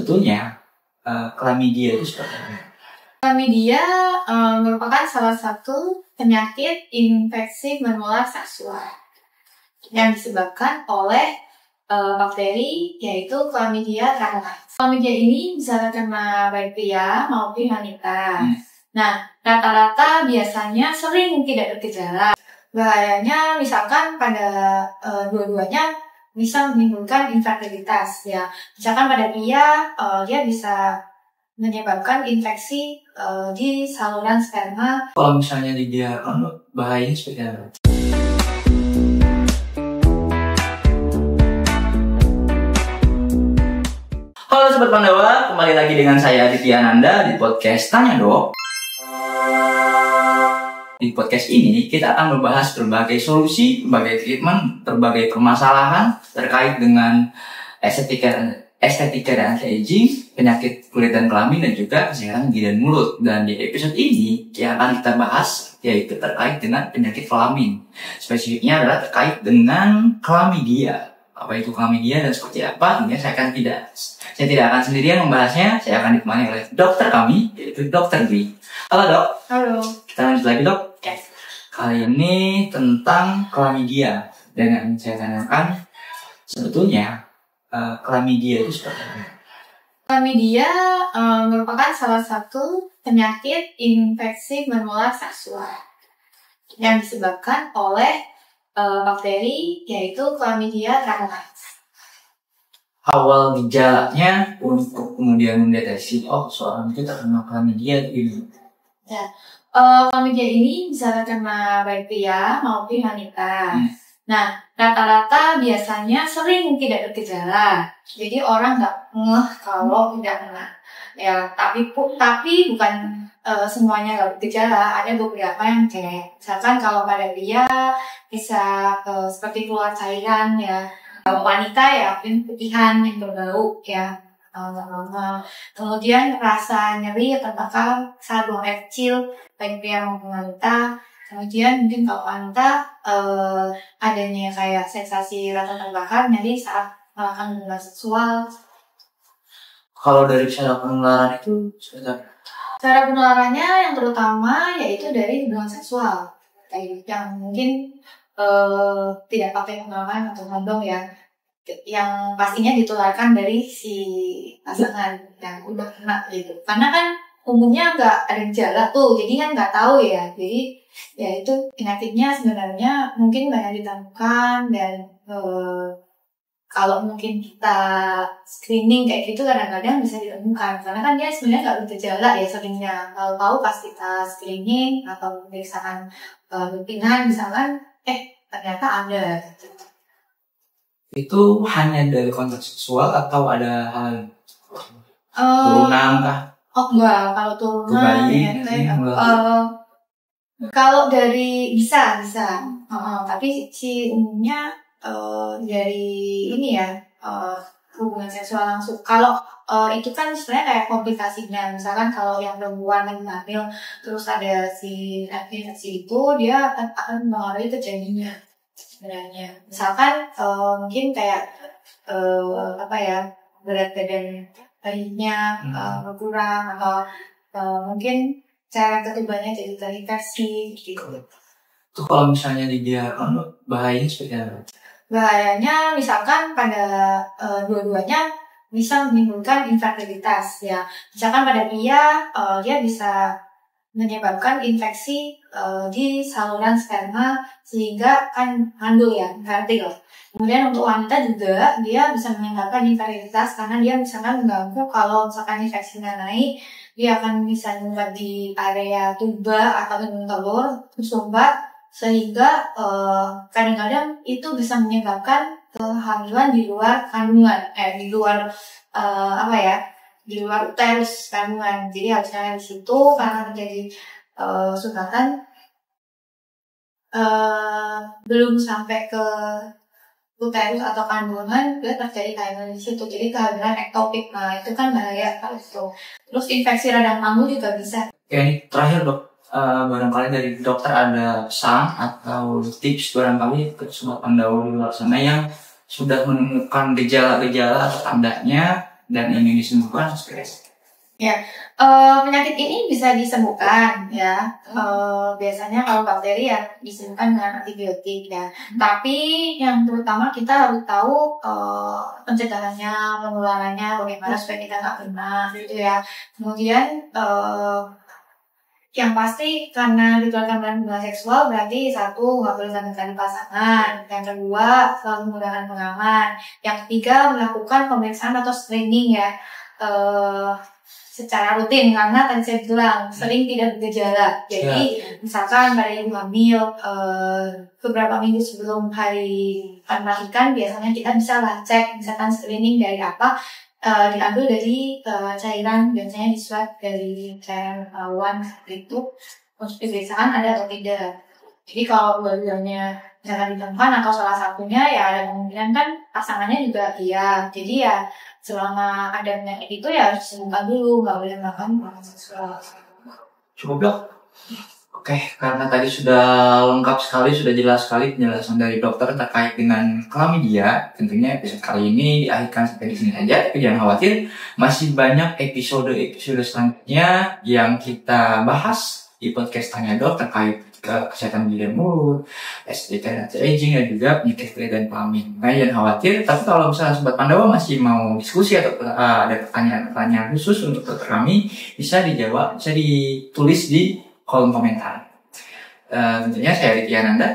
Sebetulnya klamidia itu seperti apa? Klamidia merupakan salah satu penyakit infeksi menular seksual yang disebabkan oleh bakteri yaitu Chlamydia trachomatis. Chlamydia ini bisa terkena baik pria maupun wanita. Nah, rata-rata biasanya sering tidak bergejala. Bahayanya misalkan pada dua-duanya bisa menimbulkan infertilitas ya. Misalkan pada pria dia bisa menyebabkan infeksi di saluran sperma. Kalau misalnya dia bahayanya seperti apa? Halo Sobat Pandawa, kembali lagi dengan saya Aditya Ananda di podcast Tanya Dok. Di podcast ini kita akan membahas berbagai solusi, berbagai treatment, berbagai permasalahan terkait dengan estetika dan anti-aging, penyakit kulit dan kelamin, dan juga kesehatan gigi dan mulut. Dan di episode ini yang akan kita bahas yaitu terkait dengan penyakit kelamin. Spesifiknya adalah terkait dengan Chlamydia. Apa itu Chlamydia dan seperti apa? Ini saya tidak akan sendirian membahasnya. Saya akan ditemani oleh dokter kami, yaitu Dr. Dwi. Halo Dok. Halo. Kita lanjut lagi Dok. Yes. Kali ini tentang Chlamydia. Dan yang saya tanyakan sebetulnya Chlamydia itu seperti apa? Chlamydia merupakan salah satu penyakit infeksi menular seksual yang disebabkan oleh bakteri yaitu Chlamydia trachomatis. Awal gejalanya untuk kemudian mendeteksi seorang itu terkena Chlamydia ini. Ya, Chlamydia ini bisa terkena baik pria maupun wanita. Nah, rata-rata biasanya sering tidak bergejala. Jadi orang nggak ngeh kalau tidak kena. Ya, tapi bukan semuanya nggak bergejala. Ada beberapa yang cek. Misalkan kalau pada pria bisa seperti keluar cairan ya. Kalau wanita ya mungkin putihan yang berbau ya. Kemudian rasa nyeri atau bakal saat buang air kecil baik pria maupun wanita. Kemudian mungkin kalau wanita adanya kayak sensasi rasa terbakar nyeri saat melakukan hubungan seksual. Kalau dari cara penularan itu Cara penularannya yang terutama yaitu dari hubungan seksual. Yang mungkin tidak pakai pengaman atau kondom ya. Yang pastinya ditularkan dari si pasangan yang udah kena gitu. Karena kan umumnya nggak ada gejala tuh, jadi kan nggak tahu ya. Jadi ya itu penyakitnya sebenarnya mungkin banyak ditemukan dan kalau mungkin kita screening kayak gitu kadang-kadang bisa ditemukan. Karena kan dia sebenarnya nggak bergejala ya seringnya. Kalau tahu pas kita screening atau pemeriksaan rutinan misalkan, ternyata ada. Itu hanya dari kontak seksual atau ada hal turunan kah? Enggak, kalau turunan kalau dari bisa. Tapi si umumnya dari ini ya hubungan seksual langsung. Kalau itu kan sebenarnya kayak komplikasinya. Misalkan kalau yang perempuan yang hamil terus ada si infeksi itu, dia akan mengalami terjadinya sebenarnya. Misalkan mungkin kayak berat badan bayinya berkurang atau mungkin cara ketubannya jadi terinfeksi gitu. Itu kalau misalnya dia bahayanya seperti apa? Bahayanya misalkan pada dua-duanya bisa menimbulkan infertilitas ya. Misalkan pada pria dia bisa menyebabkan infeksi di saluran sperma sehingga kan mandul ya, infertil. Kemudian untuk wanita juga dia bisa menyebabkan infertilitas karena dia misalkan mengganggu kalau misalkan infeksinya naik, dia akan bisa menyumbat di area tuba atau indung telur, tersumbat sehingga kadang-kadang itu bisa menyebabkan kehamilan di luar kandungan, di luar di luar uterus kandungan. Jadi harusnya di situ karena terjadi sumbatan belum sampai ke uterus atau kandungan, dia terjadi kehamilan di situ. Jadi kehamilan ektopik. Nah itu kan bahaya kalau itu. Terus infeksi radang paru juga bisa. Oke, terakhir Dok, barangkali dari dokter ada pesan atau tips barangkali ke Sobat Pandawa di luar sana yang sudah menemukan gejala-gejala atau tandanya dan ini disembuhkan stres. Ya, penyakit ini bisa disembuhkan ya. Biasanya kalau bakteri ya disembuhkan dengan antibiotik ya. Tapi yang terutama kita harus tahu pencegahannya, penularannya, bagaimana supaya kita nggak kena gitu ya. Kemudian yang pasti karena ditularkan hubungan seksual berarti satu nggak boleh sama sekali pasangan, yang kedua selalu menggunakan pengaman, yang ketiga melakukan pemeriksaan atau screening ya. Secara rutin karena tadi saya bilang sering tidak bergejala. Jadi misalkan pada ibu hamil beberapa minggu sebelum hari melahirkan biasanya kita bisa lah cek misalkan screening dari apa, diambil dari cairan, biasanya disuap dari cairan awan itu untuk pemeriksaan ada atau tidak. Jadi kalau dua-duanya misalkan ditemukan atau salah satunya ya ada kemungkinan kan pasangannya juga iya. Jadi ya selama ada penyakit itu ya harus disembuhkan dulu, nggak boleh melakukan hubungan seksual. Cukup dok? Oke, karena tadi sudah lengkap sekali, sudah jelas sekali penjelasan dari dokter terkait dengan klamidia. Tentunya episode kali ini diakhirkan sampai di sini saja, tapi jangan khawatir, masih banyak episode selanjutnya yang kita bahas di podcast Tanya Dok terkait kesehatan gigi dan mulut, estetika dan anti-aging, dan juga penyakit kulit dan kelamin. Nah, jangan khawatir, tapi kalau misalnya Sobat Pandawa masih mau diskusi atau ada pertanyaan-pertanyaan khusus untuk dokter kami, bisa dijawab, bisa ditulis di kolom komentar. Tentunya saya Riki Ananda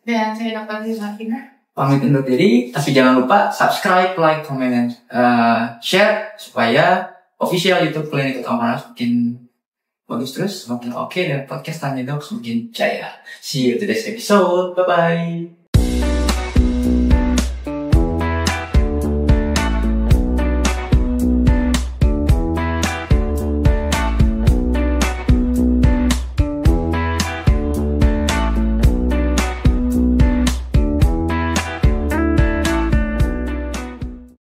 Dan saya Dr. Martina pamit undur diri, tapi jangan lupa subscribe, like, comment, dan share supaya official YouTube Klinik Utama makin bagus terus, semakin oke, dan podcast Tanya Dok semakin jaya. See you to this episode. Bye-bye.